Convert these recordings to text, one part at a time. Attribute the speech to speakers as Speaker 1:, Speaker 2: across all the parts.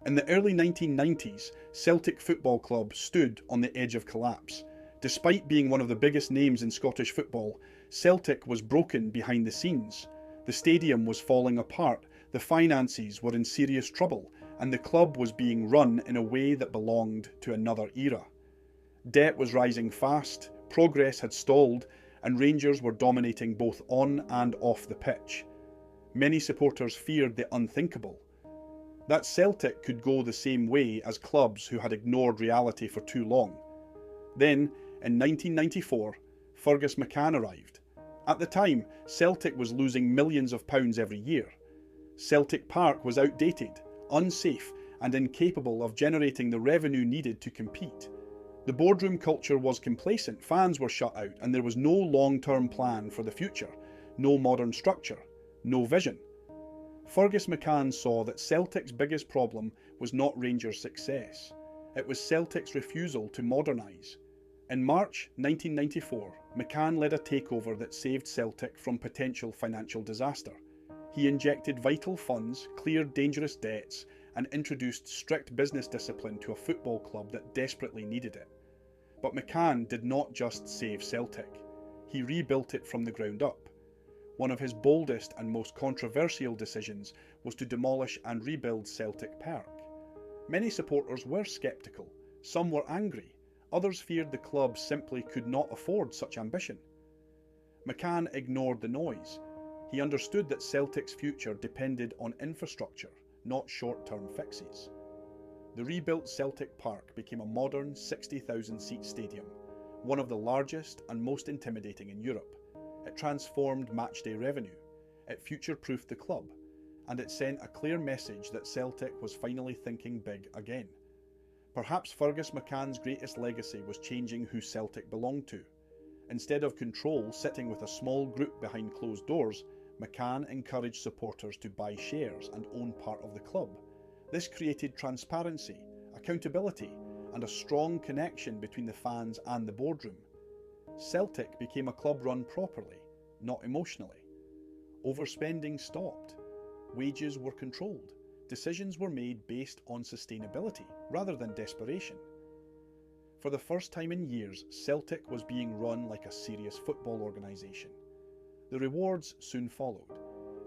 Speaker 1: In the early 1990s, Celtic Football Club stood on the edge of collapse. Despite being one of the biggest names in Scottish football, Celtic was broken behind the scenes. The stadium was falling apart, the finances were in serious trouble, and the club was being run in a way that belonged to another era. Debt was rising fast, progress had stalled, and Rangers were dominating both on and off the pitch. Many supporters feared the unthinkable. That Celtic could go the same way as clubs who had ignored reality for too long. Then, in 1994, Fergus McCann arrived. At the time, Celtic was losing millions of pounds every year. Celtic Park was outdated, unsafe, and incapable of generating the revenue needed to compete. The boardroom culture was complacent, fans were shut out, and there was no long-term plan for the future, no modern structure, no vision. Fergus McCann saw that Celtic's biggest problem was not Rangers' success. It was Celtic's refusal to modernise. In March 1994, McCann led a takeover that saved Celtic from potential financial disaster. He injected vital funds, cleared dangerous debts, and introduced strict business discipline to a football club that desperately needed it. But McCann did not just save Celtic. He rebuilt it from the ground up. One of his boldest and most controversial decisions was to demolish and rebuild Celtic Park. Many supporters were sceptical, some were angry, others feared the club simply could not afford such ambition. McCann ignored the noise. He understood that Celtic's future depended on infrastructure, not short-term fixes. The rebuilt Celtic Park became a modern 60,000-seat stadium, one of the largest and most intimidating in Europe. It transformed matchday revenue, it future-proofed the club, and it sent a clear message that Celtic was finally thinking big again. Perhaps Fergus McCann's greatest legacy was changing who Celtic belonged to. Instead of control sitting with a small group behind closed doors, McCann encouraged supporters to buy shares and own part of the club. This created transparency, accountability, and a strong connection between the fans and the boardroom. Celtic became a club run properly, not emotionally. Overspending stopped. Wages were controlled. Decisions were made based on sustainability rather than desperation. For the first time in years, Celtic was being run like a serious football organisation. The rewards soon followed.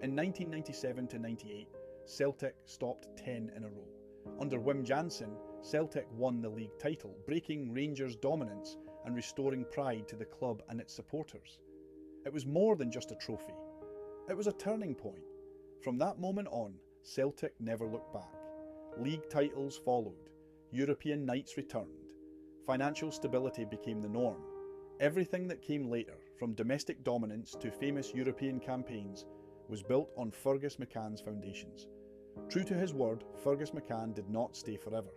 Speaker 1: In 1997 to 98, Celtic stopped 10 in a row. Under Wim Jansen, Celtic won the league title, breaking Rangers' dominance and restoring pride to the club and its supporters. It was more than just a trophy. It was a turning point. From that moment on, Celtic never looked back. League titles followed. European nights returned. Financial stability became the norm. Everything that came later, from domestic dominance to famous European campaigns, was built on Fergus McCann's foundations. True to his word, Fergus McCann did not stay forever.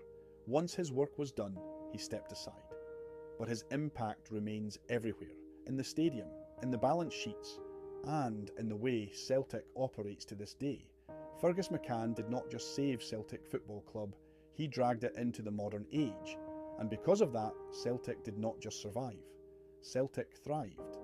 Speaker 1: Once his work was done, he stepped aside. But his impact remains everywhere, in the stadium, in the balance sheets, and in the way Celtic operates to this day. Fergus McCann did not just save Celtic Football Club, he dragged it into the modern age. And because of that, Celtic did not just survive. Celtic thrived.